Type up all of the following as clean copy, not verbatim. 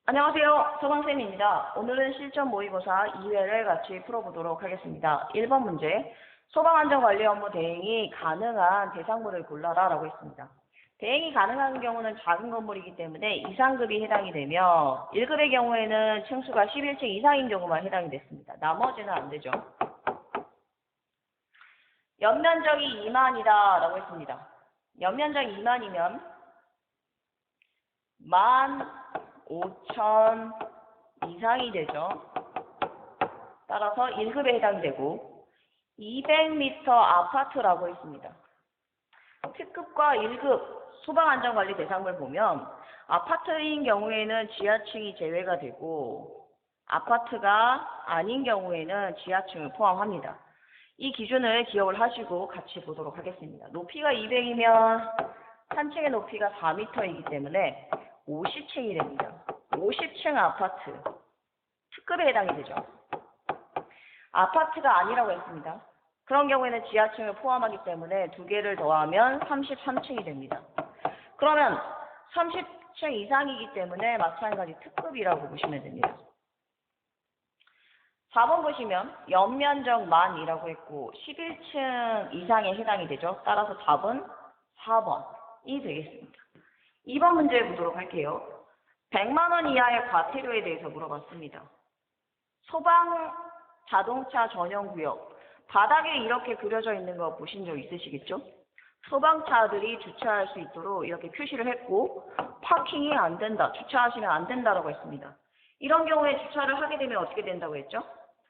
안녕하세요. 소방쌤입니다. 오늘은 실전 모의고사 2회를 같이 풀어보도록 하겠습니다. 1번 문제, 소방안전관리 업무 대행이 가능한 대상물을 골라라 라고 했습니다. 대행이 가능한 경우는 작은 건물이기 때문에 이상급이 해당이 되며 1급의 경우에는 층수가 11층 이상인 경우만 해당이 됐습니다. 나머지는 안 되죠. 연면적이 2만이다 라고 했습니다. 연면적이 2만이면 15,000 이상이 되죠. 따라서 1급에 해당이 되고 200m 아파트라고 했습니다. 특급과 1급 소방안전관리 대상물 보면 아파트인 경우에는 지하층이 제외가 되고 아파트가 아닌 경우에는 지하층을 포함합니다. 이 기준을 기억을 하시고 같이 보도록 하겠습니다. 높이가 200이면 한 층의 높이가 4m이기 때문에 50층이 됩니다. 50층 아파트, 특급에 해당이 되죠. 아파트가 아니라고 했습니다. 그런 경우에는 지하층을 포함하기 때문에 두 개를 더하면 33층이 됩니다. 그러면 30층 이상이기 때문에 마찬가지 특급이라고 보시면 됩니다. 4번 보시면 연면적 만이라고 했고 11층 이상에 해당이 되죠. 따라서 답은 4번이 되겠습니다. 2번 문제 보도록 할게요. 100만 원 이하의 과태료에 대해서 물어봤습니다. 소방 자동차 전용 구역, 바닥에 이렇게 그려져 있는 거 보신 적 있으시겠죠? 소방차들이 주차할 수 있도록 이렇게 표시를 했고 파킹이 안 된다, 주차하시면 안 된다라고 했습니다. 이런 경우에 주차를 하게 되면 어떻게 된다고 했죠?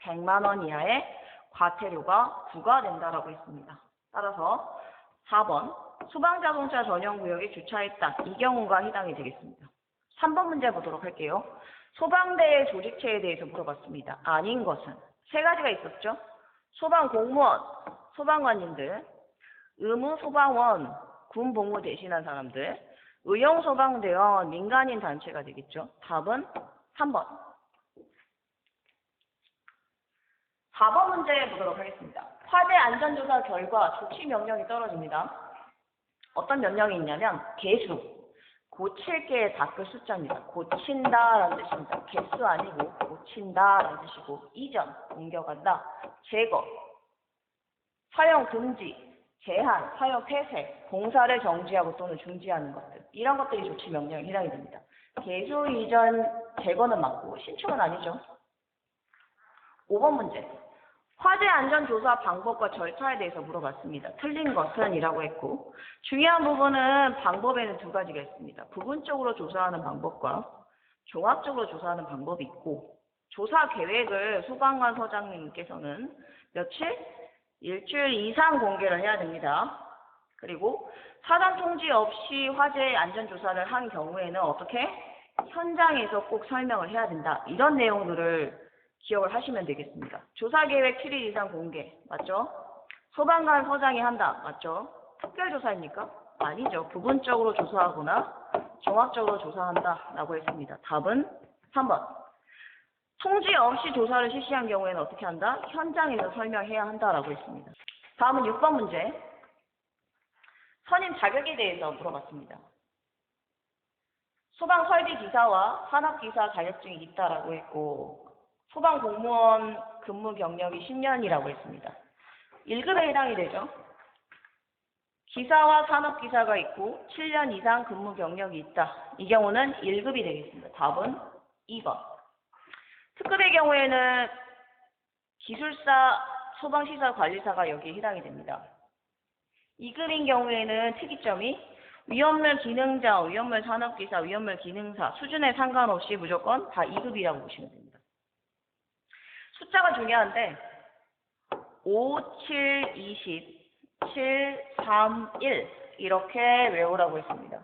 100만 원 이하의 과태료가 부과된다라고 했습니다. 따라서 4번 소방자동차 전용구역에 주차했다. 이 경우가 해당이 되겠습니다. 3번 문제 보도록 할게요. 소방대의 조직체에 대해서 물어봤습니다. 아닌 것은 세 가지가 있었죠. 소방공무원, 소방관님들, 의무소방원, 군복무 대신한 사람들, 의용소방대원, 민간인 단체가 되겠죠. 답은 3번. 4번 문제 보도록 하겠습니다. 화재 안전조사 결과 조치 명령이 떨어집니다. 어떤 명령이 있냐면 개수, 고칠 게 닦을 숫자입니다. 고친다라는 뜻입니다. 개수 아니고 고친다라는 뜻이고 이전, 옮겨간다, 제거, 사용 금지, 제한, 사용 폐쇄, 공사를 정지하고 또는 중지하는 것들 이런 것들이 조치 명령에 해당이 됩니다. 개수, 이전, 제거는 맞고 신청은 아니죠. 5번 문제. 화재 안전 조사 방법과 절차에 대해서 물어봤습니다. 틀린 것은 이라고 했고 중요한 부분은 방법에는 두 가지가 있습니다. 부분적으로 조사하는 방법과 종합적으로 조사하는 방법이 있고 조사 계획을 소방관 서장님께서는 며칠? 일주일 이상 공개를 해야 됩니다. 그리고 사전 통지 없이 화재 안전 조사를 한 경우에는 어떻게? 현장에서 꼭 설명을 해야 된다. 이런 내용들을 기억을 하시면 되겠습니다. 조사계획 7일 이상 공개, 맞죠? 소방관 서장이 한다, 맞죠? 특별조사입니까? 아니죠. 부분적으로 조사하거나 종합적으로 조사한다 라고 했습니다. 답은 3번. 통지 없이 조사를 실시한 경우에는 어떻게 한다? 현장에서 설명해야 한다라고 했습니다. 다음은 6번 문제. 선임 자격에 대해서 물어봤습니다. 소방설비기사와 산업기사 자격증이 있다라고 했고 소방공무원 근무 경력이 10년이라고 했습니다. 1급에 해당이 되죠. 기사와 산업기사가 있고 7년 이상 근무 경력이 있다. 이 경우는 1급이 되겠습니다. 답은 2번. 특급의 경우에는 기술사, 소방시설관리사가 여기에 해당이 됩니다. 2급인 경우에는 특이점이 위험물 기능자, 위험물 산업기사, 위험물 기능사 수준에 상관없이 무조건 다 2급이라고 보시면 됩니다. 숫자가 중요한데 5, 7, 20, 7, 3, 1 이렇게 외우라고 했습니다.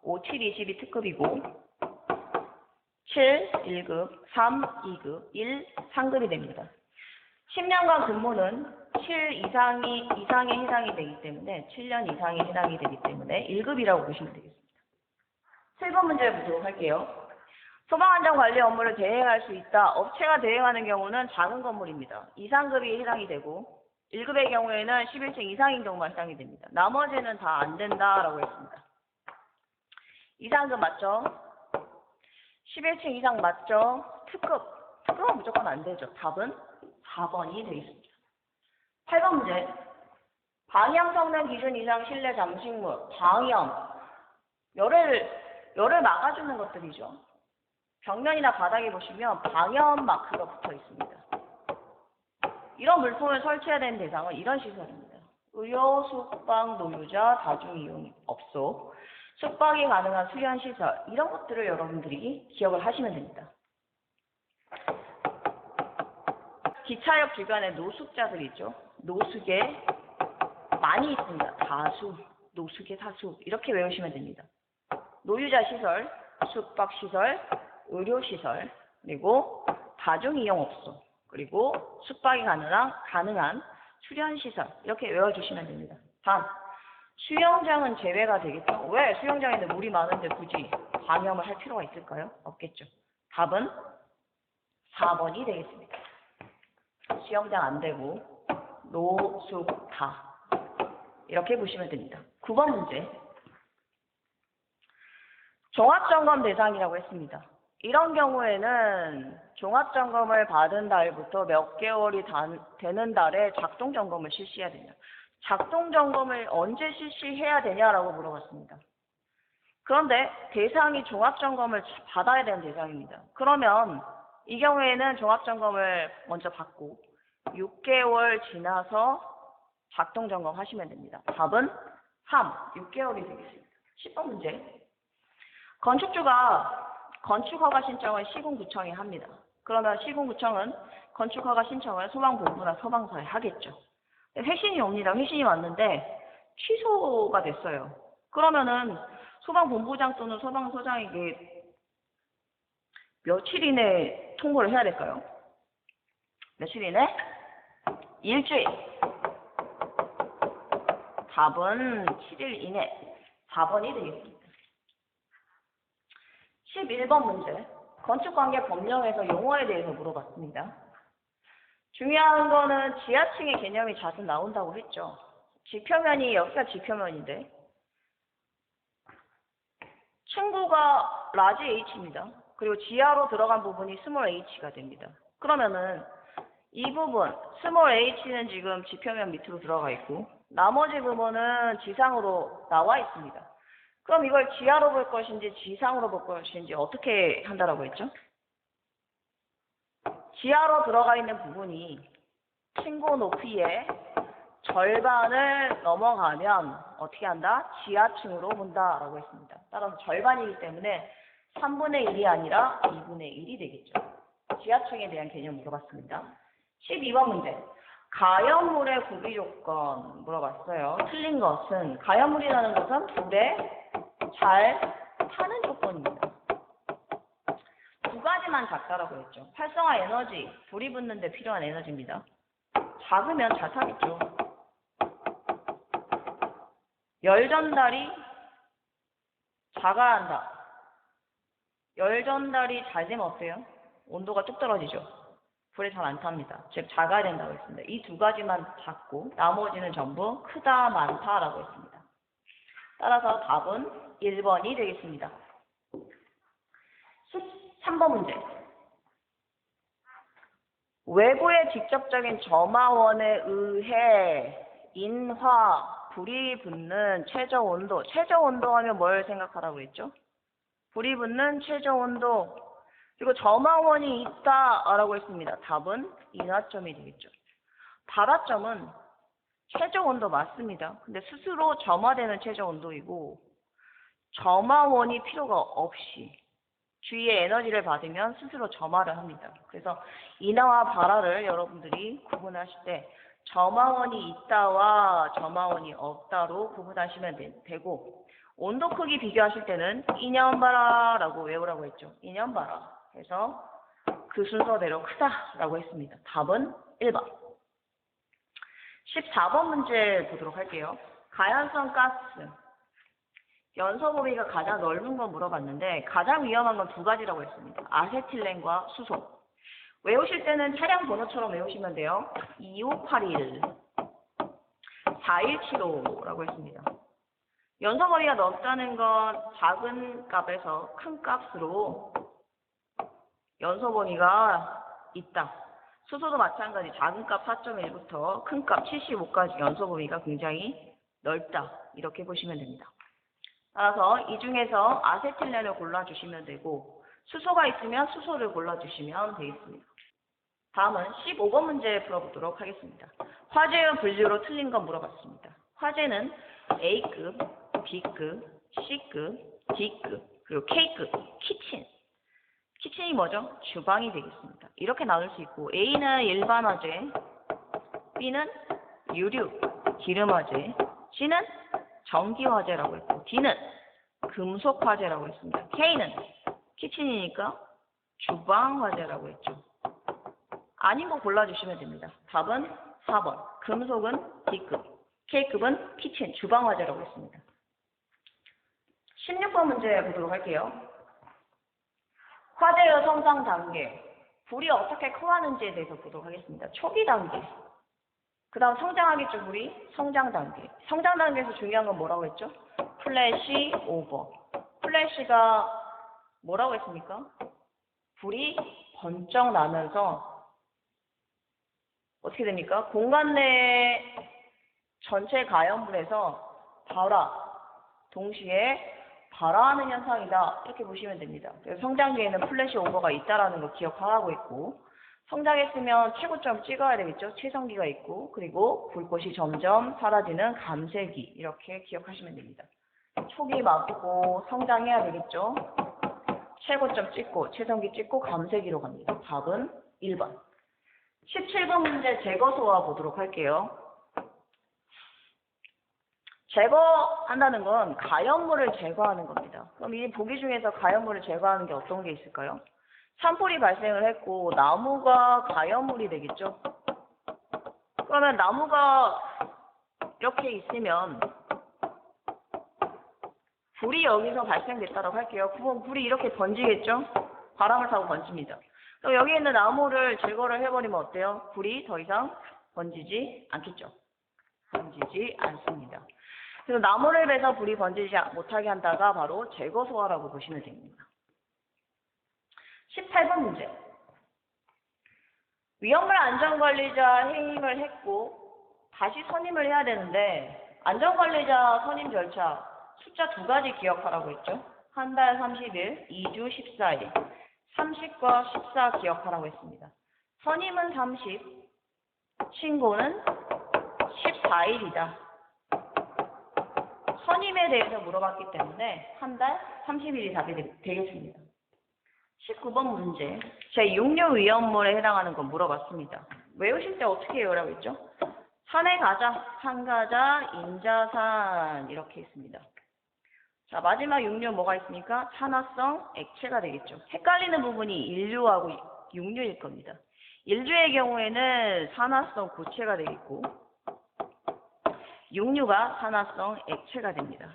5, 7, 20이 특급이고 7, 1급, 3, 2급, 1, 3급이 됩니다. 10년간 근무는 7 이상에 해당이 되기 때문에 7년 이상에 해당이 되기 때문에 1급이라고 보시면 되겠습니다. 7번 문제 보도록 할게요. 소방안전관리 업무를 대행할 수 있다. 업체가 대행하는 경우는 작은 건물입니다. 2, 3급이 해당이 되고 1급의 경우에는 11층 이상인 경우만 해당이 됩니다. 나머지는 다 안 된다라고 했습니다. 2, 3급 맞죠? 11층 이상 맞죠? 특급은 무조건 안 되죠. 답은 4번이 되겠습니다. 8번 문제. 방향 성능 기준 이상 실내 장식물, 방염. 열을 막아주는 것들이죠. 벽면이나 바닥에 보시면 방염 마크가 붙어 있습니다. 이런 물품을 설치해야 되는 대상은 이런 시설입니다. 의료, 숙박, 노유자, 다중이용업소, 숙박이 가능한 수련시설, 이런 것들을 여러분들이 기억을 하시면 됩니다. 기차역 주변에 노숙자들이 있죠. 노숙에 많이 있습니다. 다수, 노숙의 사수, 이렇게 외우시면 됩니다. 노유자 시설, 숙박 시설, 의료 시설, 그리고 다중이용업소, 그리고 숙박이 가능한 수련 시설, 이렇게 외워주시면 됩니다. 단, 수영장은 제외가 되겠죠. 왜? 수영장에는 물이 많은데 굳이 방염을 할 필요가 있을까요? 없겠죠. 답은 4번이 되겠습니다. 수영장 안 되고 노숙다, 이렇게 보시면 됩니다. 9번 문제. 종합점검 대상이라고 했습니다. 이런 경우에는 종합점검을 받은 달부터 몇 개월이 되는 달에 작동점검을 실시해야 되냐. 작동점검을 언제 실시해야 되냐라고 물어봤습니다. 그런데 대상이 종합점검을 받아야 되는 대상입니다. 그러면 이 경우에는 종합점검을 먼저 받고 6개월 지나서 작동점검 하시면 됩니다. 답은 3, 6개월이 되겠습니다. 10번 문제. 건축주가 건축허가 신청을 시군구청에 합니다. 그러면 시군구청은 건축허가 신청을 소방본부나 소방서에 하겠죠. 회신이 옵니다. 회신이 왔는데 취소가 됐어요. 그러면은 소방본부장 또는 소방서장에게 며칠 이내에 통보를 해야 될까요? 며칠 이내? 일주일. 답은 7일 이내. 4번이 되겠습니다. 11번 문제. 건축관계 법령에서 용어에 대해서 물어봤습니다. 중요한 거는 지하층의 개념이 자주 나온다고 했죠. 지표면이, 여기가 지표면인데 층고가 라지 H입니다. 그리고 지하로 들어간 부분이 스몰 h가 됩니다. 그러면은 이 부분 스몰 h는 지금 지표면 밑으로 들어가 있고 나머지 부분은 지상으로 나와 있습니다. 그럼 이걸 지하로 볼 것인지 지상으로 볼 것인지 어떻게 한다라고 했죠? 지하로 들어가 있는 부분이 층고 높이의 절반을 넘어가면 어떻게 한다? 지하층으로 본다라고 했습니다. 따라서 절반이기 때문에 3분의 1이 아니라 2분의 1이 되겠죠. 지하층에 대한 개념 물어봤습니다. 12번 문제. 가연물의 구비 조건 물어봤어요. 틀린 것은 가연물이라는 것은 불에 잘 타는 조건입니다. 두 가지만 작다라고 했죠. 활성화 에너지, 불이 붙는 데 필요한 에너지입니다. 작으면 잘 타겠죠. 열 전달이 작아야 한다. 열 전달이 잘 되면 어때요? 온도가 뚝 떨어지죠. 불에 잘 안 탑니다. 즉 작아야 된다고 했습니다. 이 두 가지만 작고 나머지는 전부 크다, 많다라고 했습니다. 따라서 답은 1번이 되겠습니다. 13번 문제. 외부의 직접적인 점화원에 의해 인화, 불이 붙는 최저 온도. 최저 온도 하면 뭘 생각하라고 했죠? 불이 붙는 최저 온도. 그리고 점화원이 있다라고 했습니다. 답은 인화점이 되겠죠. 발화점은 최저 온도 맞습니다. 근데 스스로 점화되는 최저 온도이고 점화원이 필요가 없이 주위의 에너지를 받으면 스스로 점화를 합니다. 그래서 인화와 발화를 여러분들이 구분하실 때 점화원이 있다와 점화원이 없다로 구분하시면 되고 온도 크기 비교하실 때는 인연발화라고 외우라고 했죠. 인연발화. 그래서 그 순서대로 크다라고 했습니다. 답은 1번. 14번 문제 보도록 할게요. 가연성 가스. 연소 범위가 가장 넓은 건 물어봤는데 가장 위험한 건 두 가지라고 했습니다. 아세틸렌과 수소. 외우실 때는 차량 번호처럼 외우시면 돼요. 2581, 4175라고 했습니다. 연소 범위가 넓다는 건 작은 값에서 큰 값으로 연소 범위가 있다. 수소도 마찬가지 작은 값 4.1부터 큰 값 75까지 연소 범위가 굉장히 넓다. 이렇게 보시면 됩니다. 따라서 이 중에서 아세틸렌을 골라주시면 되고 수소가 있으면 수소를 골라주시면 되겠습니다. 다음은 15번 문제 풀어보도록 하겠습니다. 화재의 분류로 틀린 건 물어봤습니다. 화재는 A급, B급, C급, D급, 그리고 K급, 키친. 키친이 뭐죠? 주방이 되겠습니다. 이렇게 나눌 수 있고 A는 일반 화재, B는 유류, 기름 화재, C는 전기 화재라고 했고 D는 금속 화재라고 했습니다. K는 키친이니까 주방 화재라고 했죠. 아닌 거 골라주시면 됩니다. 답은 4번. 금속은 D급, K급은 키친, 주방 화재라고 했습니다. 16번 문제 보도록 할게요. 화재의 성장 단계, 불이 어떻게 커가는지에 대해서 보도록 하겠습니다. 초기 단계, 그 다음 성장하겠죠, 불이? 성장 단계. 성장 단계에서 중요한 건 뭐라고 했죠? 플래시 오버. 플래시가 뭐라고 했습니까? 불이 번쩍 나면서 어떻게 됩니까? 공간 내 전체 가연불에서 동시에 발화하는 현상이다. 이렇게 보시면 됩니다. 그래서 성장기에는 플래시 오버가 있다라는 거 기억하고 있고 성장했으면 최고점 찍어야 되겠죠. 최성기가 있고 그리고 불꽃이 점점 사라지는 감쇄기 이렇게 기억하시면 됩니다. 초기 맞고 성장해야 되겠죠. 최고점 찍고 최성기 찍고 감쇄기로 갑니다. 답은 1번. 17번 문제 제거소화 보도록 할게요. 제거한다는 건 가연물을 제거하는 겁니다. 그럼 이 보기 중에서 가연물을 제거하는 게 어떤 게 있을까요? 산불이 발생을 했고 나무가 가연물이 되겠죠. 그러면 나무가 이렇게 있으면 불이 여기서 발생됐다고 할게요. 그럼 불이 이렇게 번지겠죠? 바람을 타고 번집니다. 그럼 여기 있는 나무를 제거를 해버리면 어때요? 불이 더 이상 번지지 않겠죠? 번지지 않습니다. 그래서 나무를 베서 불이 번지지 못하게 한다가 바로 제거소화라고 보시면 됩니다. 18번 문제. 위험물 안전관리자 해임을 했고 다시 선임을 해야 되는데 안전관리자 선임 절차 숫자 2가지 기억하라고 했죠. 한 달 30일, 2주 14일, 30과 14 기억하라고 했습니다. 선임은 30, 신고는 14일이다. 선임에 대해서 물어봤기 때문에 한 달 30일이 답이 되겠습니다. 19번 문제. 제6류 위험물에 해당하는 건 물어봤습니다. 외우실 때 어떻게 외우라고 했죠? 산에 가자, 산 가자, 인자산 이렇게 있습니다. 자, 마지막 6류 뭐가 있습니까? 산화성 액체가 되겠죠. 헷갈리는 부분이 1류하고 6류일 겁니다. 1류의 경우에는 산화성 고체가 되겠고 6류가 산화성 액체가 됩니다.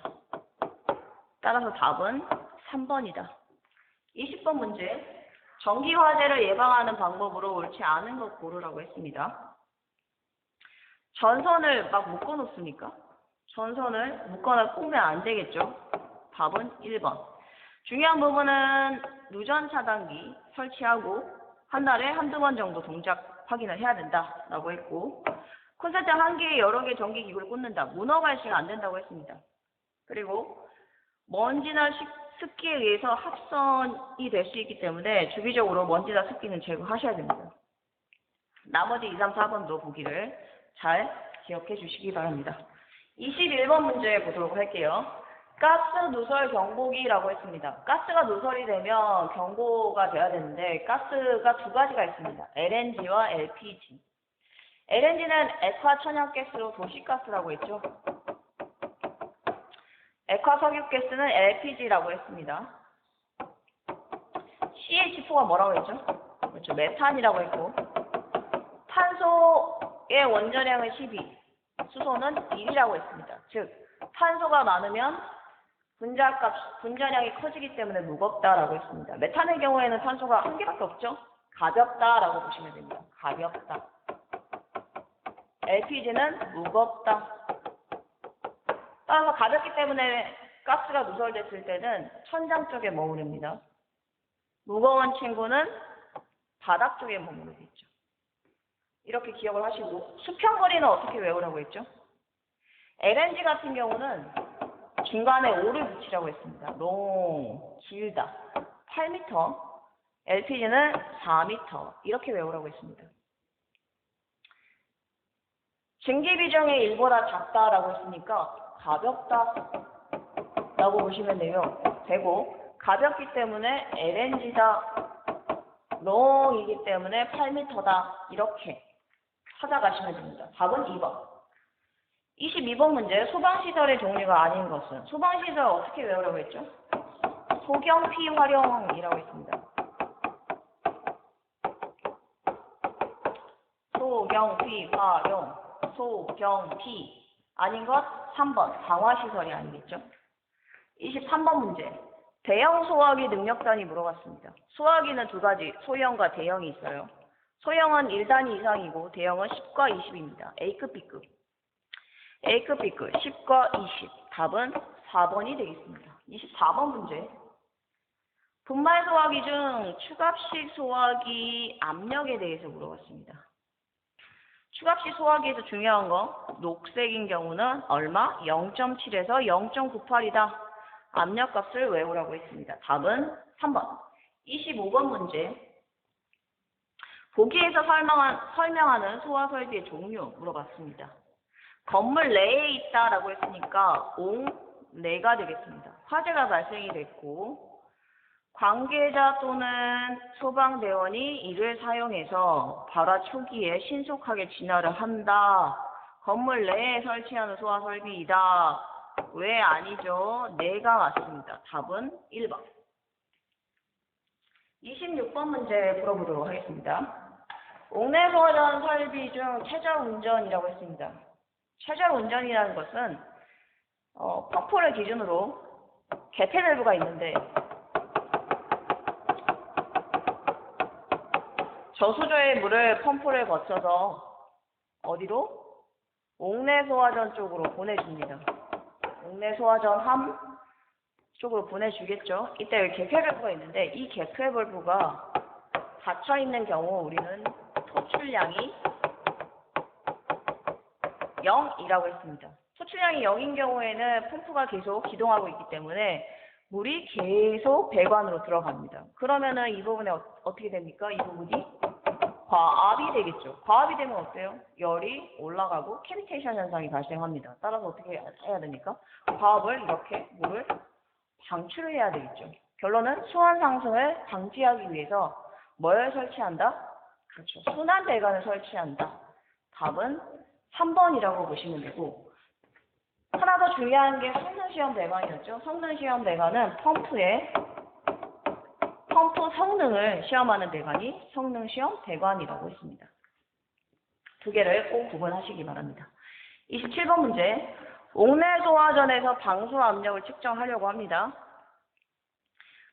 따라서 답은 3번이다. 20번 문제. 전기 화재를 예방하는 방법으로 옳지 않은 것 고르라고 했습니다. 전선을 막 묶어 놓습니까? 전선을 묶거나 꼬면 안 되겠죠? 답은 1번. 중요한 부분은 누전 차단기 설치하고 한 달에 한두 번 정도 동작 확인을 해야 된다라고 했고 콘센트 한 개에 여러 개 전기 기구를 꽂는다. 문어 발시가 안 된다고 했습니다. 그리고 먼지나 습기에 의해서 합선이 될 수 있기 때문에 주기적으로 먼지나 습기는 제거하셔야 됩니다. 나머지 2, 3, 4번도 보기를 잘 기억해 주시기 바랍니다. 21번 문제 보도록 할게요. 가스 누설 경보기라고 했습니다. 가스가 누설이 되면 경보가 돼야 되는데 가스가 2가지가 있습니다. LNG와 LPG. LNG는 액화천연가스로 도시가스라고 했죠. 액화석유가스는 LPG라고 했습니다. CH4가 뭐라고 했죠? 그렇죠. 메탄이라고 했고 탄소의 원자량은 12, 수소는 1이라고 했습니다. 즉 탄소가 많으면 분자량이 커지기 때문에 무겁다라고 했습니다. 메탄의 경우에는 탄소가 1개밖에 없죠. 가볍다라고 보시면 됩니다. 가볍다. LPG는 무겁다. 따라서 가볍기 때문에 가스가 누설됐을 때는 천장 쪽에 머무릅니다. 무거운 친구는 바닥 쪽에 머무르고 있죠. 이렇게 기억을 하시고 수평거리는 어떻게 외우라고 했죠? LNG 같은 경우는 중간에 5를 붙이라고 했습니다. long, 길다. 8m, LPG는 4m 이렇게 외우라고 했습니다. 증기비중이 1보다 작다라고 했으니까 가볍다 라고 보시면 되고 가볍기 때문에 LNG다, long이기 때문에 8m다 이렇게 찾아가시면 됩니다. 답은 2번. 22번 문제, 소방시설의 종류가 아닌 것은? 소방시설 어떻게 외우라고 했죠? 소경피 활용이라고 했습니다. 소경피 활용, 소경피. 아닌 것 3번, 강화시설이 아니겠죠? 23번 문제, 대형 소화기 능력단위 물어봤습니다. 소화기는 두 가지, 소형과 대형이 있어요. 소형은 1단위 이상이고 대형은 10과 20입니다. A급, B급. A급, B급, 10과 20. 답은 4번이 되겠습니다. 24번 문제. 분말 소화기 중 추갑식 소화기 압력에 대해서 물어봤습니다. 추갑식 소화기에서 중요한 거, 녹색인 경우는 얼마? 0.7에서 0.98이다. 압력값을 외우라고 했습니다. 답은 3번. 25번 문제. 보기에서 설명하는 소화 설비의 종류 물어봤습니다. 건물 내에 있다라고 했으니까 옹내가 되겠습니다. 화재가 발생이 됐고 관계자 또는 소방대원이 이를 사용해서 발화 초기에 신속하게 진화를 한다. 건물 내에 설치하는 소화 설비이다. 왜 아니죠? 내가 맞습니다. 답은 1번. 26번 문제 풀어보도록 하겠습니다. 옥내 소화전 설비 중 최저운전이라고 했습니다. 최저운전이라는 것은 펌프를 기준으로 개폐밸브가 있는데 저수조의 물을 펌프를 거쳐서 어디로? 옥내 소화전 쪽으로 보내줍니다. 옥내 소화전 함 쪽으로 보내주겠죠. 이때 개폐밸브가 있는데 이 개폐밸브가 닫혀있는 경우 우리는 토출량이 0이라고 했습니다. 토출량이 0인 경우에는 펌프가 계속 기동하고 있기 때문에 물이 계속 배관으로 들어갑니다. 그러면은 이 부분에 어떻게 됩니까? 이 부분이 과압이 되겠죠. 과압이 되면 어때요? 열이 올라가고 캐비테이션 현상이 발생합니다. 따라서 어떻게 해야 됩니까? 과압을 이렇게 물을 방출을 해야 되겠죠. 결론은 수온 상승을 방지하기 위해서 뭘 설치한다? 그렇죠. 순환 배관을 설치한다. 답은 3번이라고 보시면 되고 하나 더 중요한 게 성능시험 배관이었죠. 성능시험 배관은 펌프 성능을 시험하는 배관이 성능시험 배관이라고 했습니다. 두 개를 꼭 구분하시기 바랍니다. 27번 문제. 옥내 소화전에서 방수 압력을 측정하려고 합니다.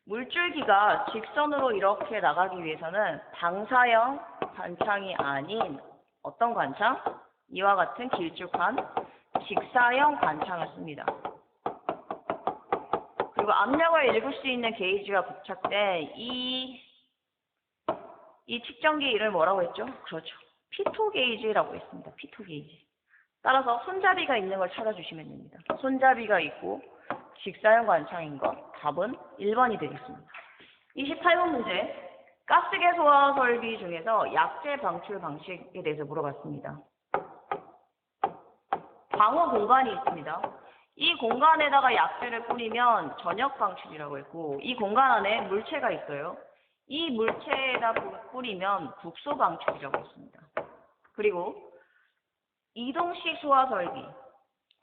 물줄기가 직선으로 이렇게 나가기 위해서는 방사형 관창이 아닌 어떤 관창? 이와 같은 길쭉한 직사형 관창을 씁니다. 그리고 압력을 읽을 수 있는 게이지가 부착된 이 측정기 이름을 뭐라고 했죠? 그렇죠. 피토 게이지라고 했습니다. 피토 게이지. 따라서 손잡이가 있는 걸 찾아주시면 됩니다. 손잡이가 있고 직사형 관창인 것. 답은 1번이 되겠습니다. 28번 문제. 가스계 소화 설비 중에서 약재 방출 방식에 대해서 물어봤습니다. 방호 공간이 있습니다. 이 공간에다가 약재를 뿌리면 전역 방출이라고 했고 이 공간 안에 물체가 있어요. 이 물체에다 뿌리면 국소 방출이라고 했습니다. 그리고 이동식 소화 설비.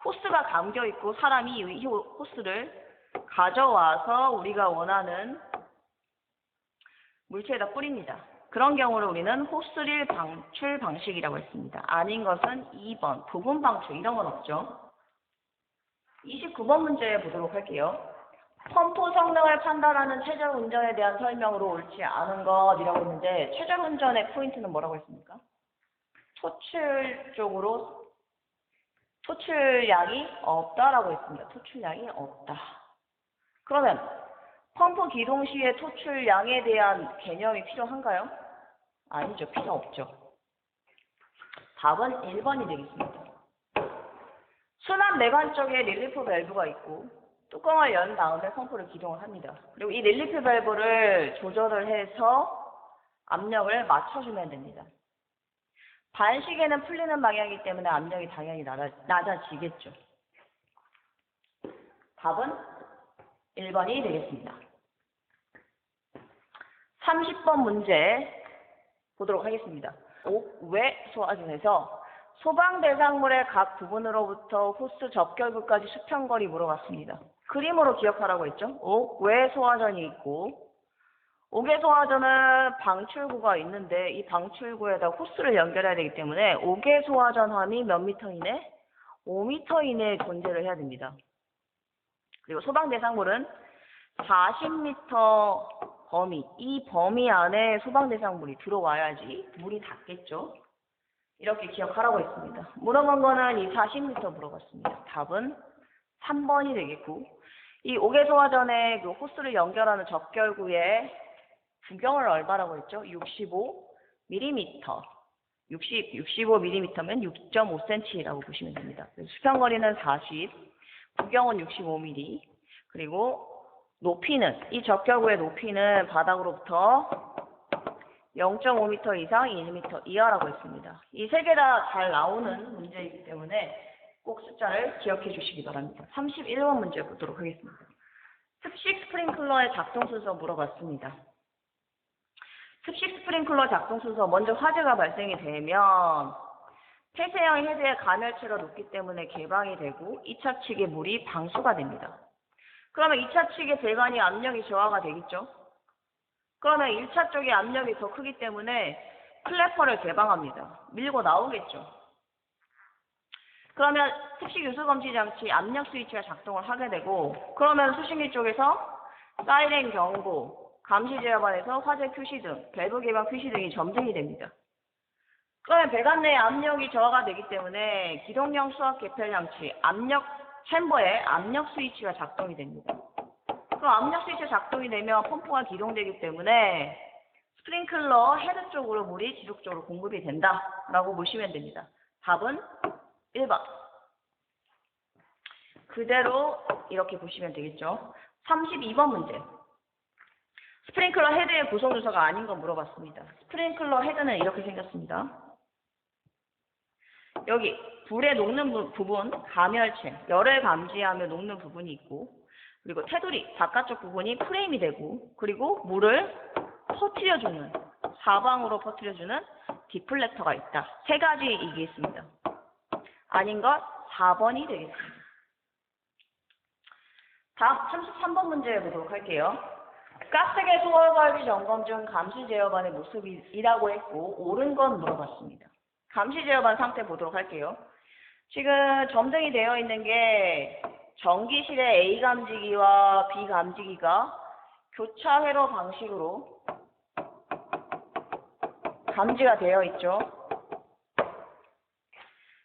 호스가 감겨 있고 사람이 이 호스를 가져와서 우리가 원하는 물체에다 뿌립니다. 그런 경우를 우리는 호스릴 방출 방식이라고 했습니다. 아닌 것은 2번, 부분 방출 이런 건 없죠. 29번 문제 보도록 할게요. 펌프 성능을 판단하는 최저 운전에 대한 설명으로 옳지 않은 것이라고 했는데 최저 운전의 포인트는 뭐라고 했습니까? 토출량이 없다라고 했습니다. 토출량이 없다. 그러면 펌프 기동 시의 토출량에 대한 개념이 필요한가요? 아니죠. 필요 없죠. 답은 1번이 되겠습니다. 순환 매관 쪽에 릴리프 밸브가 있고 뚜껑을 연 다음에 펌프를 기동을 합니다. 그리고 이 릴리프 밸브를 조절을 해서 압력을 맞춰주면 됩니다. 반시계는 풀리는 방향이기 때문에 압력이 당연히 낮아지겠죠. 답은 1번이 되겠습니다. 30번 문제 보도록 하겠습니다. 옥외 소화전에서 소방 대상물의 각 부분으로부터 호스 접결부까지 수평거리 물어봤습니다. 그림으로 기억하라고 했죠. 옥외 소화전이 있고 옥외 소화전은 방출구가 있는데 이 방출구에다 호스를 연결해야 되기 때문에 옥외 소화전함이 몇 미터 이내? 5미터 이내에 존재를 해야 됩니다. 그리고 소방 대상물은 40미터 범위, 이 범위 안에 소방 대상물이 들어와야지 물이 닿겠죠. 이렇게 기억하라고 했습니다. 물어본 거는 이 40m 물어봤습니다. 답은 3번이 되겠고, 이 옥외 소화전에 그 호스를 연결하는 접결구의 구경을 얼마라고 했죠? 65mm. 65mm면 6.5cm라고 보시면 됩니다. 수평거리는 40, 구경은 65mm, 그리고 높이는, 이 접결구의 높이는 바닥으로부터 0.5m 이상 1m 이하라고 했습니다. 이 세 개 다 잘 나오는 문제이기 때문에 꼭 숫자를 기억해 주시기 바랍니다. 31번 문제 보도록 하겠습니다. 습식 스프링클러의 작동 순서 물어봤습니다. 습식 스프링클러 작동 순서, 먼저 화재가 발생이 되면 폐쇄형 헤드의 가멸체가 높기 때문에 개방이 되고 2차 측의 물이 방수가 됩니다. 그러면 2차 측의 배관이 압력이 저하가 되겠죠? 그러면 1차 쪽의 압력이 더 크기 때문에 클래퍼를 개방합니다. 밀고 나오겠죠? 그러면 습식 유수 검지 장치 압력 스위치가 작동을 하게 되고, 그러면 수신기 쪽에서 사이렌 경고, 감시 제어반에서 화재 표시 등, 밸브 개방 표시 등이 점등이 됩니다. 그러면 배관 내 압력이 저하가 되기 때문에 기동형 수압 개폐 장치 압력 챔버에 압력 스위치가 작동이 됩니다. 그럼 압력 스위치 작동이 되면 펌프가 기동되기 때문에 스프링클러 헤드 쪽으로 물이 지속적으로 공급이 된다라고 보시면 됩니다. 답은 1번. 그대로 이렇게 보시면 되겠죠. 32번 문제. 스프링클러 헤드의 구성 요소가 아닌 거 물어봤습니다. 스프링클러 헤드는 이렇게 생겼습니다. 여기 불에 녹는 부분, 가멸체, 열을 감지하며 녹는 부분이 있고, 그리고 테두리, 바깥쪽 부분이 프레임이 되고, 그리고 물을 퍼뜨려주는, 사방으로 퍼뜨려주는 디플렉터가 있다. 세 가지 이게 있습니다. 아닌 것 4번이 되겠습니다. 다음 33번 문제 보도록 할게요. 가스계 소화관리 점검 중 감시 제어반의 모습이라고 했고, 옳은 건 물어봤습니다. 감시 제어반 상태 보도록 할게요. 지금 점등이 되어 있는 게 전기실의 A 감지기와 B 감지기가 교차 회로 방식으로 감지가 되어 있죠.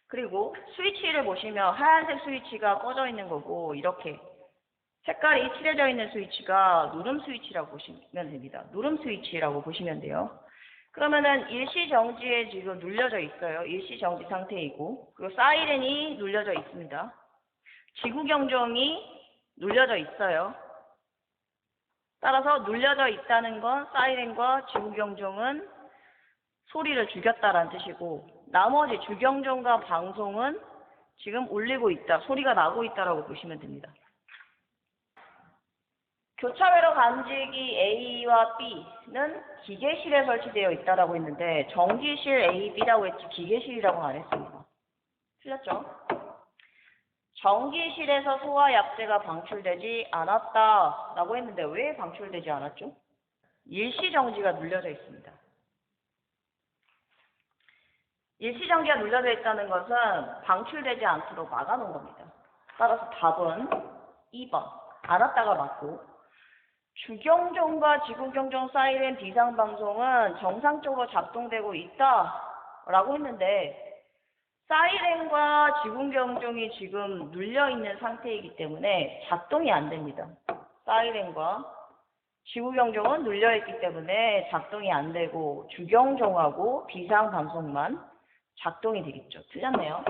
그리고 스위치를 보시면 하얀색 스위치가 꺼져 있는 거고, 이렇게 색깔이 칠해져 있는 스위치가 누름 스위치라고 보시면 됩니다. 누름 스위치라고 보시면 돼요. 그러면은 일시정지에 지금 눌려져 있어요. 일시정지 상태이고, 그리고 사이렌이 눌려져 있습니다. 지구경종이 눌려져 있어요. 따라서 눌려져 있다는 건 사이렌과 지구경종은 소리를 죽였다라는 뜻이고, 나머지 주경종과 방송은 지금 울리고 있다, 소리가 나고 있다라고 보시면 됩니다. 교차회로 감지기 A와 B는 기계실에 설치되어 있다라고 했는데 전기실 A, B라고 했지 기계실이라고 안 했습니다. 틀렸죠? 전기실에서 소화 약재가 방출되지 않았다라고 했는데 왜 방출되지 않았죠? 일시정지가 눌려져 있습니다. 일시정지가 눌려져 있다는 것은 방출되지 않도록 막아놓은 겁니다. 따라서 답은 2번. 않았다가 맞고, 주경종과 지구경종 사이렌 비상방송은 정상적으로 작동되고 있다라고 했는데 사이렌과 지구경종이 지금 눌려있는 상태이기 때문에 작동이 안 됩니다. 사이렌과 지구경종은 눌려있기 때문에 작동이 안 되고 주경종하고 비상방송만 작동이 되겠죠. 틀렸네요.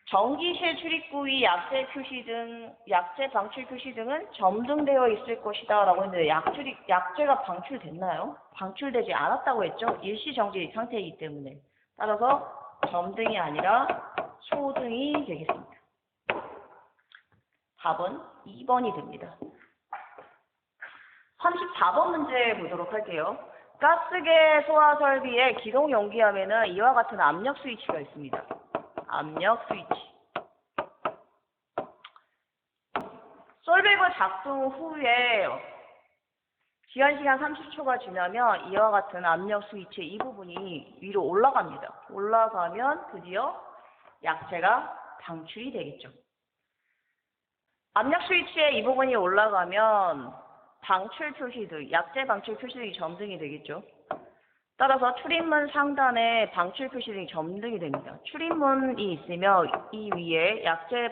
전기실 출입구의 약제 표시 등, 약제 방출 표시 등은 점등되어 있을 것이다 라고 했는데 약제가 방출됐나요? 방출되지 않았다고 했죠. 일시정지 상태이기 때문에. 따라서 점등이 아니라 소등이 되겠습니다. 답은 2번이 됩니다. 34번 문제 보도록 할게요. 가스계 소화 설비의 기동 용기압에는 이와 같은 압력 스위치가 있습니다. 압력 스위치. 솔밸브 작동 후에 기한 시간 30초가 지나면 이와 같은 압력 스위치의 이 부분이 위로 올라갑니다. 올라가면 드디어 약제가 방출이 되겠죠. 압력 스위치의 이 부분이 올라가면 방출 표시등, 약제 방출 표시등이 점등이 되겠죠. 따라서 출입문 상단에 방출 표시등이 점등이 됩니다. 출입문이 있으면 이 위에 약제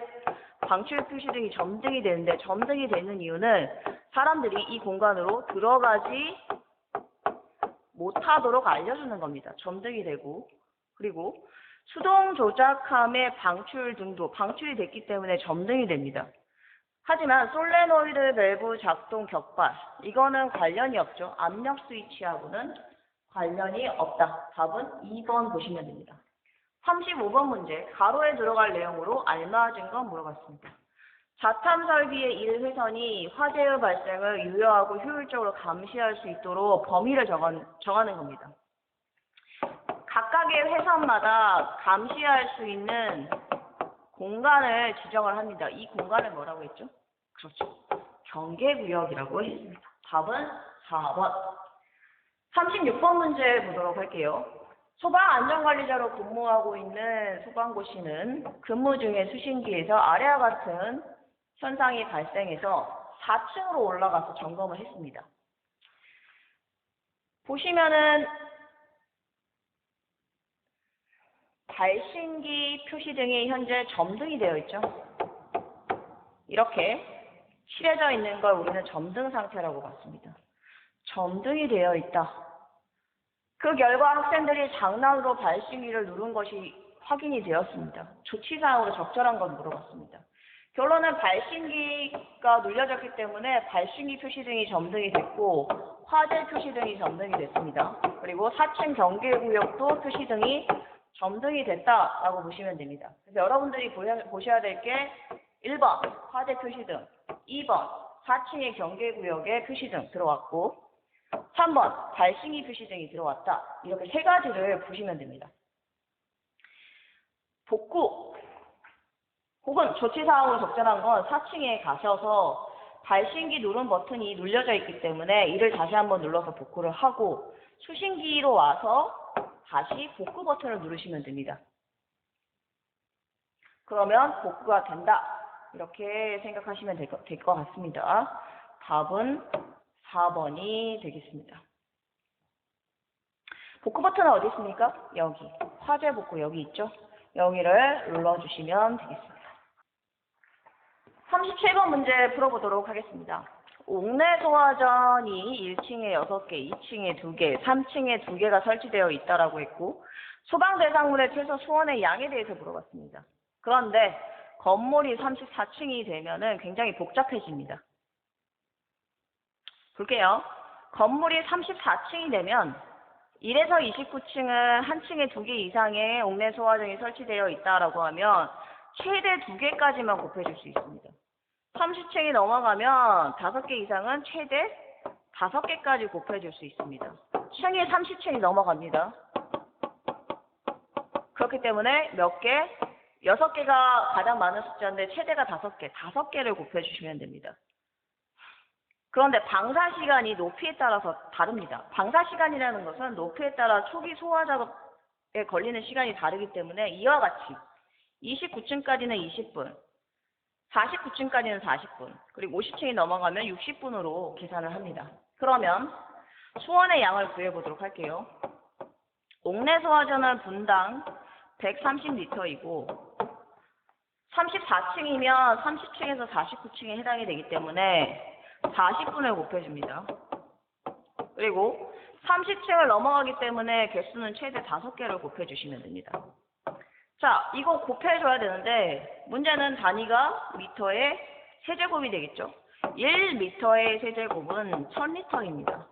방출 표시등이 점등이 되는데 점등이 되는 이유는 사람들이 이 공간으로 들어가지 못하도록 알려주는 겁니다. 점등이 되고 그리고 수동 조작함의 방출 등도 방출이 됐기 때문에 점등이 됩니다. 하지만 솔레노이드 밸브 작동 격발 이거는 관련이 없죠. 압력 스위치하고는 관련이 없다. 답은 2번 보시면 됩니다. 35번 문제 가로에 들어갈 내용으로 알맞은 건 물어봤습니다. 자탐 설비의 1회선이 화재의 발생을 유효하고 효율적으로 감시할 수 있도록 범위를 정하는 겁니다. 각각의 회선마다 감시할 수 있는 공간을 지정을 합니다. 이 공간을 뭐라고 했죠? 그렇죠. 경계구역이라고 했습니다. 답은 4번. 36번 문제 보도록 할게요. 소방안전관리자로 근무하고 있는 소방고시는 근무 중에 수신기에서 아래와 같은 현상이 발생해서 4층으로 올라가서 점검을 했습니다. 보시면은 발신기 표시 등이 현재 점등이 되어 있죠. 이렇게 칠해져 있는 걸 우리는 점등 상태라고 봤습니다. 점등이 되어 있다. 그 결과 학생들이 장난으로 발신기를 누른 것이 확인이 되었습니다. 조치사항으로 적절한 건 물어봤습니다. 결론은 발신기가 눌려졌기 때문에 발신기 표시 등이 점등이 됐고 화재 표시 등이 점등이 됐습니다. 그리고 4층 경계구역도 표시 등이 점등이 됐다라고 보시면 됩니다. 그래서 여러분들이 보셔야 될 게 1번 화재 표시등, 2번 4층의 경계구역에 표시등 들어왔고 3번 발신기 표시등이 들어왔다. 이렇게 세 가지를 보시면 됩니다. 복구 혹은 조치사항으로 적절한 건 4층에 가셔서 발신기 누른 버튼이 눌려져 있기 때문에 이를 다시 한번 눌러서 복구를 하고 수신기로 와서 다시 복구 버튼을 누르시면 됩니다. 그러면 복구가 된다. 이렇게 생각하시면 될 것 같습니다. 답은 4번이 되겠습니다. 복구 버튼은 어디 있습니까? 여기. 화재 복구 여기 있죠? 여기를 눌러주시면 되겠습니다. 37번 문제 풀어보도록 하겠습니다. 옥내 소화전이 1층에 6개, 2층에 2개, 3층에 2개가 설치되어 있다라고 했고 소방 대상물의 최소 수원의 양에 대해서 물어봤습니다. 그런데 건물이 34층이 되면은 굉장히 복잡해집니다. 볼게요. 건물이 34층이 되면 1에서 29층은 한 층에 2개 이상의 옥내 소화전이 설치되어 있다라고 하면 최대 2개까지만 곱해줄 수 있습니다. 30층이 넘어가면 5개 이상은 최대 5개까지 곱해줄 수 있습니다. 층이 30층이 넘어갑니다. 그렇기 때문에 몇 개? 6개가 가장 많은 숫자인데 최대가 5개, 5개를 곱해주시면 됩니다. 그런데 방사시간이 높이에 따라서 다릅니다. 방사시간이라는 것은 높이에 따라 초기 소화 작업에 걸리는 시간이 다르기 때문에 이와 같이 29층까지는 20분, 49층까지는 40분, 그리고 50층이 넘어가면 60분으로 계산을 합니다. 그러면 수원의 양을 구해보도록 할게요. 옥내 소화전은 분당 130리터이고 34층이면 30층에서 49층에 해당이 되기 때문에 40분을 곱해줍니다. 그리고 30층을 넘어가기 때문에 개수는 최대 5개를 곱해주시면 됩니다. 자, 이거 곱해줘야 되는데 문제는 단위가 미터의 세제곱이 되겠죠. 1미터의 세제곱은 1000리터입니다.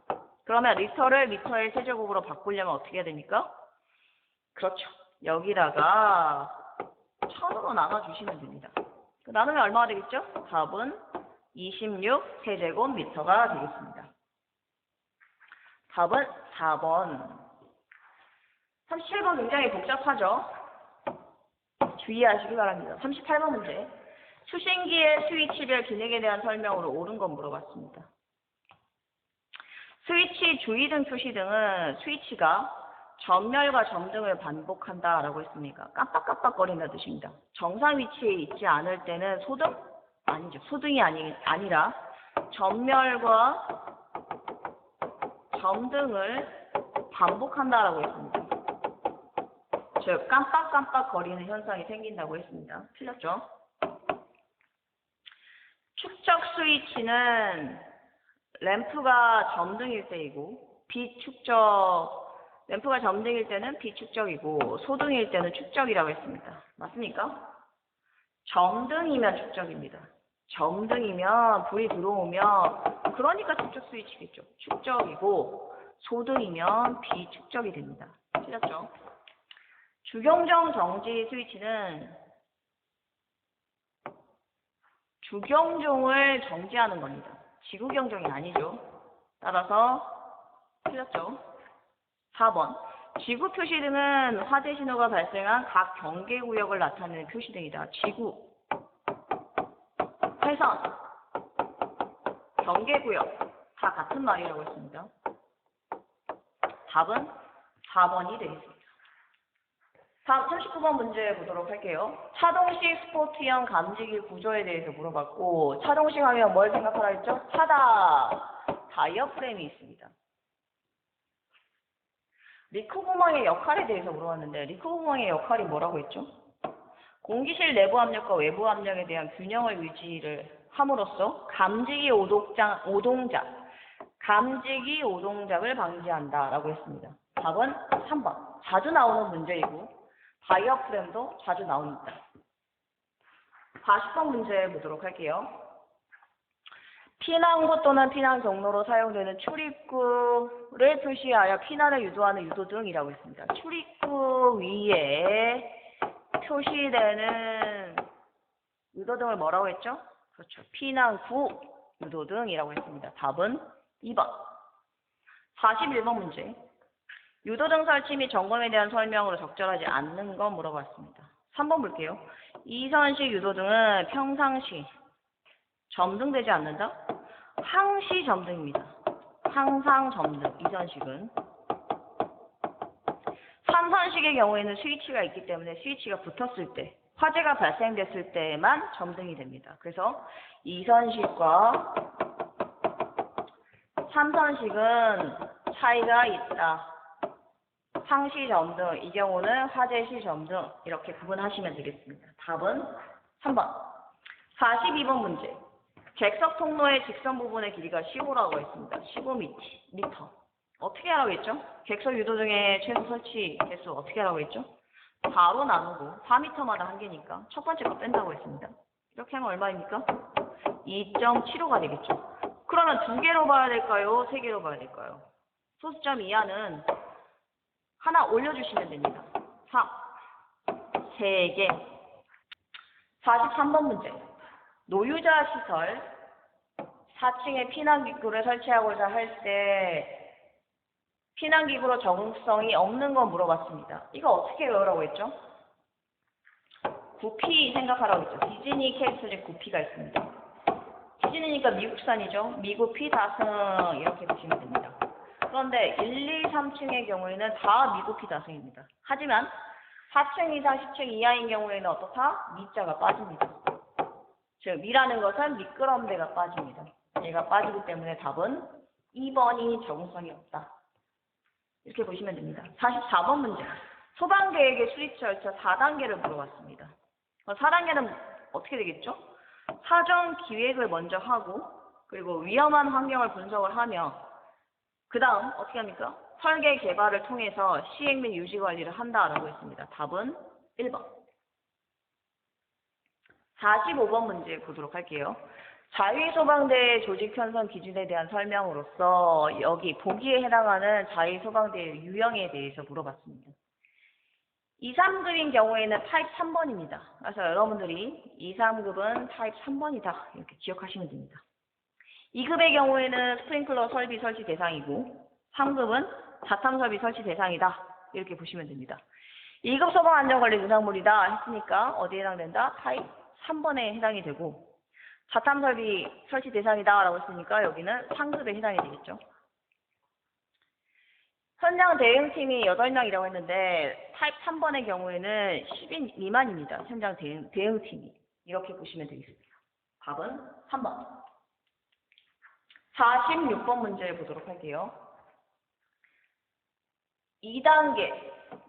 그러면 리터를 미터의 세제곱으로 바꾸려면 어떻게 해야 됩니까? 그렇죠. 여기다가 1000으로 나눠주시면 됩니다. 나누면 얼마가 되겠죠? 답은 26 세제곱미터가 되겠습니다. 답은 4번. 37번 굉장히 복잡하죠? 주의하시기 바랍니다. 38번 문제. 수신기의 스위치별 기능에 대한 설명으로 옳은 건 물어봤습니다. 스위치 주의등 표시등은 스위치가 전멸과 점등을 반복한다라고 했으니까 깜빡깜빡거린다는 뜻입니다. 정상 위치에 있지 않을 때는 소등? 아니죠. 소등이 아니라 전멸과 점등을 반복한다라고 했습니다. 즉 깜빡깜빡거리는 현상이 생긴다고 했습니다. 틀렸죠? 축적 스위치는 램프가 점등일 때이고 램프가 점등일 때는 비축적이고 소등일 때는 축적이라고 했습니다. 맞습니까? 점등이면 축적입니다. 점등이면 불이 들어오면 그러니까 축적 스위치겠죠. 축적이고 소등이면 비축적이 됩니다. 틀렸죠? 주경정 정지 스위치는 주경종을 정지하는 겁니다. 지구경종이 아니죠. 따라서 틀렸죠. 4번. 지구 표시등은 화재 신호가 발생한 각 경계구역을 나타내는 표시등이다. 지구, 회선, 경계구역 다 같은 말이라고 했습니다. 답은 4번이 되겠습니다. 다음 39번 문제 보도록 할게요. 차동식 스포트형 감지기 구조에 대해서 물어봤고, 차동식 하면 뭘 생각하라 했죠? 차다, 다이어프램이 있습니다. 리크 구멍의 역할에 대해서 물어봤는데, 리크 구멍의 역할이 뭐라고 했죠? 공기실 내부 압력과 외부 압력에 대한 균형을 유지를 함으로써 감지기 오동작을 방지한다라고 했습니다. 답은 3번. 자주 나오는 문제이고, 다이어프램도 자주 나옵니다. 40번 문제 보도록 할게요. 피난구 또는 피난 경로로 사용되는 출입구를 표시하여 피난을 유도하는 유도등이라고 했습니다. 출입구 위에 표시되는 유도등을 뭐라고 했죠? 그렇죠. 피난구 유도등이라고 했습니다. 답은 2번. 41번 문제. 유도등 설치 및 점검에 대한 설명으로 적절하지 않는 건 물어봤습니다. 3번 볼게요. 이선식 유도등은 평상시 점등되지 않는다? 항시 점등입니다. 항상 점등, 이선식은. 3선식의 경우에는 스위치가 있기 때문에 스위치가 붙었을 때, 화재가 발생됐을 때만 점등이 됩니다. 그래서 2선식과 3선식은 차이가 있다. 항시 점등, 이 경우는 화재 시 점등, 이렇게 구분하시면 되겠습니다. 답은 3번. 42번 문제. 객석 통로의 직선 부분의 길이가 15라고 했습니다. 15m. 어떻게 하라고 했죠? 객석 유도등의 최소 설치 개수 어떻게 하라고 했죠? 4로 나누고 4m마다 한 개니까 첫 번째 거 뺀다고 했습니다. 이렇게 하면 얼마입니까? 2.75가 되겠죠. 그러면 2개로 봐야 될까요? 3개로 봐야 될까요? 소수점 이하는 하나 올려주시면 됩니다. 3, 3개. 43번 문제. 노유자 시설 4층에 피난기구를 설치하고자 할 때 피난기구로 적응성이 없는 건 물어봤습니다. 이거 어떻게 외우라고 했죠? 구피 생각하라고 했죠. 디즈니 캐릭터의 구피가 있습니다. 디즈니니까 미국산이죠. 미구피 다승 이렇게 보시면 됩니다. 그런데 1, 2, 3층의 경우에는 다 미구피 다승입니다. 하지만 4층 이상 10층 이하인 경우에는 어떻다? 미자가 빠집니다. 즉 미라는 것은 미끄럼대가 빠집니다. 얘가 빠지기 때문에 답은 2번이 적응성이 없다. 이렇게 보시면 됩니다. 44번 문제. 소방계획의 수립 절차 4단계를 물어봤습니다. 4단계는 어떻게 되겠죠? 사전 기획을 먼저 하고 그리고 위험한 환경을 분석을 하며 그 다음 어떻게 합니까? 설계 개발을 통해서 시행 및 유지 관리를 한다라고 했습니다. 답은 1번. 45번 문제 보도록 할게요. 자위소방대의 조직 편성 기준에 대한 설명으로서 여기 보기에 해당하는 자위소방대의 유형에 대해서 물어봤습니다. 2, 3급인 경우에는 타입 3번입니다. 그래서 여러분들이 2, 3급은 타입 3번이다 이렇게 기억하시면 됩니다. 2급의 경우에는 스프링클러 설비 설치 대상이고 3급은 자탐 설비 설치 대상이다 이렇게 보시면 됩니다. 2급 소방안전관리 부상물이다 했으니까 어디에 해당된다? 타입 3번에 해당이 되고 자탐 설비 설치 대상이다 라고 했으니까 여기는 3급에 해당이 되겠죠. 현장 대응팀이 8명이라고 했는데 타입 3번의 경우에는 10인 미만입니다. 현장 대응팀이. 이렇게 보시면 되겠습니다. 답은 3번. 46번 문제 보도록 할게요. 2단계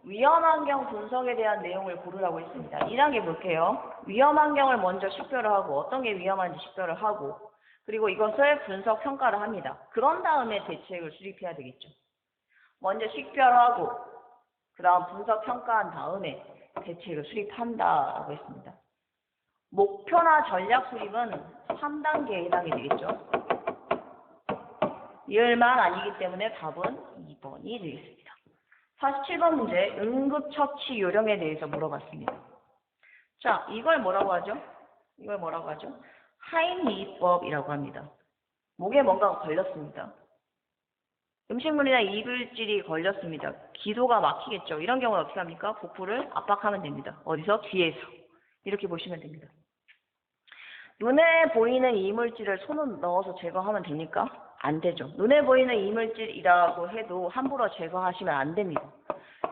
위험환경 분석에 대한 내용을 고르라고 했습니다. 2단계 볼게요. 위험환경을 먼저 식별을 하고 어떤 게 위험한지 식별을 하고 그리고 이것을 분석 평가를 합니다. 그런 다음에 대책을 수립해야 되겠죠. 먼저 식별하고 그 다음 분석 평가한 다음에 대책을 수립한다라고 했습니다. 목표나 전략 수립은 3단계에 해당이 되겠죠. 이을만 아니기 때문에 답은 2번이 되겠습니다. 47번 문제 응급처치 요령에 대해서 물어봤습니다. 자, 이걸 뭐라고 하죠? 하임리법이라고 합니다. 목에 뭔가가 걸렸습니다. 음식물이나 이물질이 걸렸습니다. 기도가 막히겠죠. 이런 경우는 어떻게 합니까? 복부를 압박하면 됩니다. 어디서? 뒤에서. 이렇게 보시면 됩니다. 눈에 보이는 이물질을 손을 넣어서 제거하면 됩니까? 안 되죠. 눈에 보이는 이물질이라고 해도 함부로 제거하시면 안 됩니다.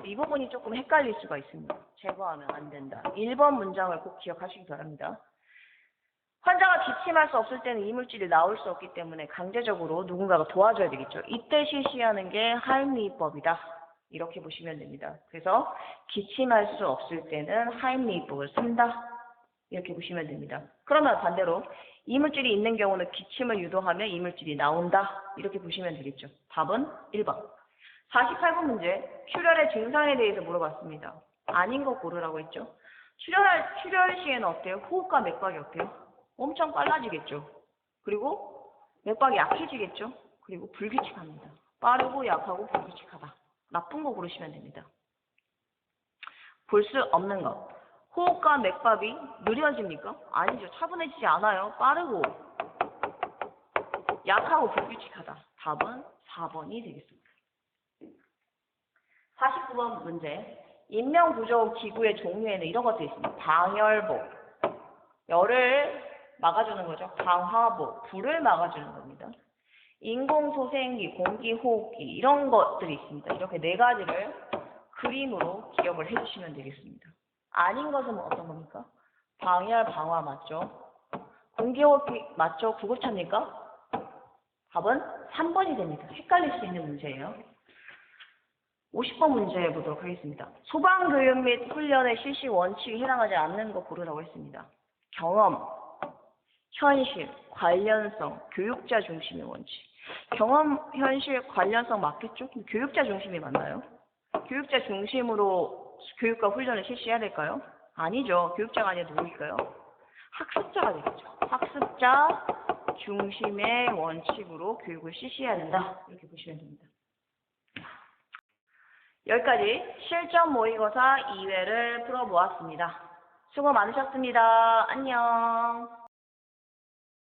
이 부분이 조금 헷갈릴 수가 있습니다. 제거하면 안 된다. 1번 문장을 꼭 기억하시기 바랍니다. 환자가 기침할 수 없을 때는 이물질이 나올 수 없기 때문에 강제적으로 누군가가 도와줘야 되겠죠. 이때 실시하는 게 하임리히법이다. 이렇게 보시면 됩니다. 그래서 기침할 수 없을 때는 하임리히법을 쓴다. 이렇게 보시면 됩니다. 그러면 반대로 이물질이 있는 경우는 기침을 유도하면 이물질이 나온다. 이렇게 보시면 되겠죠. 답은 1번. 48번 문제 출혈의 증상에 대해서 물어봤습니다. 아닌 거 고르라고 했죠. 출혈 시에는 어때요? 호흡과 맥박이 어때요? 엄청 빨라지겠죠. 그리고 맥박이 약해지겠죠. 그리고 불규칙합니다. 빠르고 약하고 불규칙하다. 나쁜 거 고르시면 됩니다. 볼 수 없는 것. 호흡과 맥박이 느려집니까? 아니죠. 차분해지지 않아요. 빠르고 약하고 불규칙하다. 답은 4번이 되겠습니다. 49번 문제. 인명 구조 기구의 종류에는 이런 것들이 있습니다. 방열복, 열을 막아주는 거죠. 강화복, 불을 막아주는 겁니다. 인공소생기, 공기호흡기 이런 것들이 있습니다. 이렇게 4가지를 그림으로 기억을 해주시면 되겠습니다. 아닌 것은 어떤 겁니까? 방열, 방화 맞죠? 공기호흡기 맞죠? 구급차입니까? 답은 3번이 됩니다. 헷갈릴 수 있는 문제예요. 50번 문제 보도록 하겠습니다. 소방교육 및 훈련의 실시 원칙에 해당하지 않는 거 고르라고 했습니다. 경험, 현실, 관련성, 교육자 중심의 원칙. 경험, 현실, 관련성 맞겠죠? 교육자 중심이 맞나요? 교육자 중심으로 교육과 훈련을 실시해야 될까요? 아니죠. 교육자가 아니라 누구일까요? 학습자가 되겠죠. 학습자 중심의 원칙으로 교육을 실시해야 된다. 이렇게 보시면 됩니다. 여기까지 실전 모의고사 2회를 풀어보았습니다. 수고 많으셨습니다. 안녕.